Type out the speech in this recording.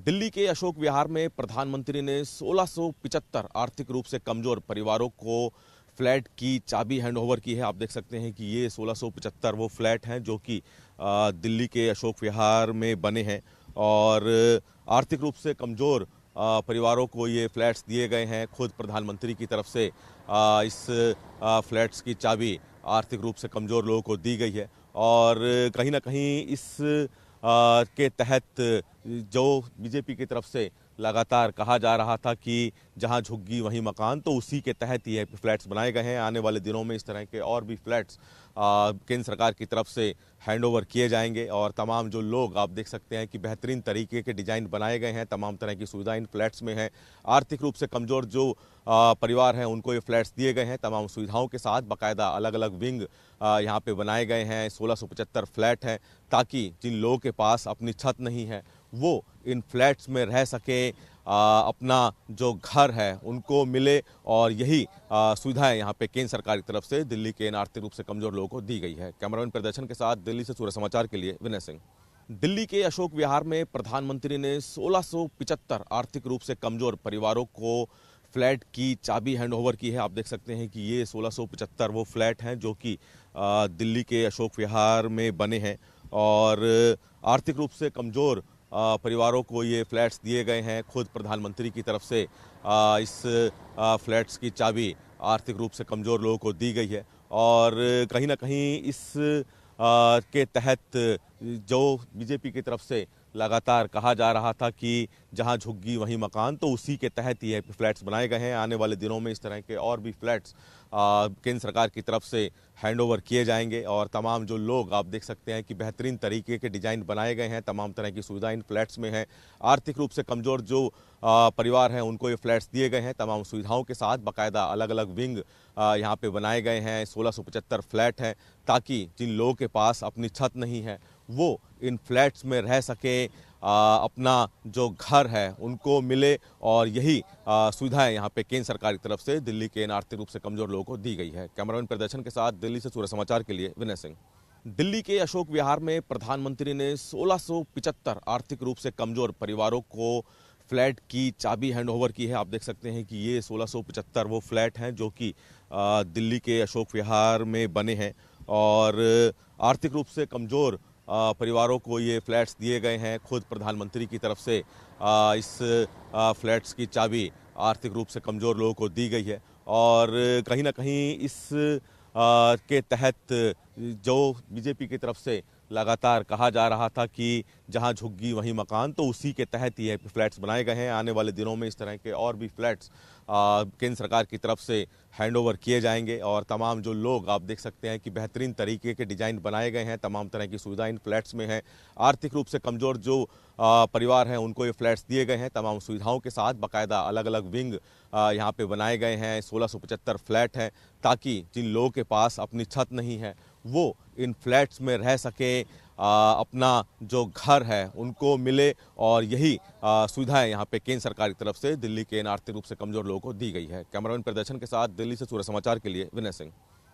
दिल्ली के अशोक विहार में प्रधानमंत्री ने 1675 आर्थिक रूप से कमजोर परिवारों को फ्लैट की चाबी हैंडओवर की है। आप देख सकते हैं कि ये 1675 वो फ्लैट हैं जो कि दिल्ली के अशोक विहार में बने हैं और आर्थिक रूप से कमजोर परिवारों को ये फ्लैट्स दिए गए हैं। खुद प्रधानमंत्री की तरफ से इस फ्लैट्स की चाबी आर्थिक रूप से कमजोर लोगों को दी गई है और कहीं ना कहीं इस के तहत जो बीजेपी की तरफ से लगातार कहा जा रहा था कि जहां झुग्गी वहीं मकान, तो उसी के तहत ये फ्लैट्स बनाए गए हैं। आने वाले दिनों में इस तरह के और भी फ्लैट्स केंद्र सरकार की तरफ से हैंडओवर किए जाएंगे और तमाम जो लोग आप देख सकते हैं कि बेहतरीन तरीके के डिजाइन बनाए गए हैं। तमाम तरह की सुविधा इन फ्लैट्स में है। आर्थिक रूप से कमजोर जो परिवार हैं उनको ये फ्लैट्स दिए गए हैं तमाम सुविधाओं के साथ। बाकायदा अलग अलग विंग यहाँ पे बनाए गए हैं। 1675 फ्लैट हैं ताकि जिन लोगों के पास अपनी छत नहीं है वो इन फ्लैट्स में रह सके, अपना जो घर है उनको मिले और यही सुविधाएं यहाँ पे केंद्र सरकार की तरफ से दिल्ली के इन आर्थिक रूप से कमजोर लोगों को दी गई है। कैमरामैन प्रदर्शन के साथ दिल्ली से सूर्य समाचार के लिए विनय सिंह। दिल्ली के अशोक विहार में प्रधानमंत्री ने 1675 आर्थिक रूप से कमजोर परिवारों को फ्लैट की चाबी हैंडओवर की है। आप देख सकते हैं कि ये 1675 वो फ्लैट हैं जो कि दिल्ली के अशोक विहार में बने हैं और आर्थिक रूप से कमजोर परिवारों को ये फ्लैट्स दिए गए हैं। खुद प्रधानमंत्री की तरफ से इस फ्लैट्स की चाबी आर्थिक रूप से कमज़ोर लोगों को दी गई है और कहीं ना कहीं इस के तहत जो बीजेपी की तरफ से लगातार कहा जा रहा था कि जहां झुग्गी वहीं मकान, तो उसी के तहत ये फ्लैट्स बनाए गए हैं। आने वाले दिनों में इस तरह के और भी फ्लैट्स केंद्र सरकार की तरफ से हैंडओवर किए जाएंगे और तमाम जो लोग आप देख सकते हैं कि बेहतरीन तरीके के डिजाइन बनाए गए हैं। तमाम तरह की सुविधा इन फ्लैट्स में है। आर्थिक रूप से कमजोर जो परिवार हैं उनको ये फ्लैट्स दिए गए हैं तमाम सुविधाओं के साथ। बाकायदा अलग अलग विंग यहाँ पे बनाए गए हैं। 1675 फ्लैट हैं ताकि जिन लोगों के पास अपनी छत नहीं है वो इन फ्लैट्स में रह सके, अपना जो घर है उनको मिले और यही सुविधाएं यहाँ पे केंद्र सरकार की तरफ से दिल्ली के इन आर्थिक रूप से कमजोर लोगों को दी गई है। कैमरामैन प्रदर्शन के साथ दिल्ली से सूर्य समाचार के लिए विनय सिंह। दिल्ली के अशोक विहार में प्रधानमंत्री ने 1675 आर्थिक रूप से कमजोर परिवारों को फ्लैट की चाबी हैंडओवर की है। आप देख सकते हैं कि ये 1675 वो फ्लैट हैं जो कि दिल्ली के अशोक विहार में बने हैं और आर्थिक रूप से कमजोर परिवारों को ये फ्लैट्स दिए गए हैं। खुद प्रधानमंत्री की तरफ से इस फ्लैट्स की चाबी आर्थिक रूप से कमज़ोर लोगों को दी गई है और कहीं ना कहीं इस के तहत जो बीजेपी की तरफ से लगातार कहा जा रहा था कि जहां झुग्गी वहीं मकान, तो उसी के तहत ये फ्लैट्स बनाए गए हैं। आने वाले दिनों में इस तरह के और भी फ्लैट्स केंद्र सरकार की तरफ से हैंडओवर किए जाएंगे और तमाम जो लोग आप देख सकते हैं कि बेहतरीन तरीके के डिजाइन बनाए गए हैं। तमाम तरह की सुविधा इन फ्लैट्स में है। आर्थिक रूप से कमजोर जो परिवार हैं उनको ये फ्लैट्स दिए गए हैं तमाम सुविधाओं के साथ। बाकायदा अलग अलग विंग यहाँ पे बनाए गए हैं। 1675 फ्लैट हैं ताकि जिन लोगों के पास अपनी छत नहीं है वो इन फ्लैट्स में रह सके, अपना जो घर है उनको मिले और यही सुविधाएं यहाँ पे केंद्र सरकार की तरफ से दिल्ली के इन आर्थिक रूप से कमजोर लोगों को दी गई है। कैमरामैन प्रदर्शन के साथ दिल्ली से सूर्य समाचार के लिए विनय सिंह।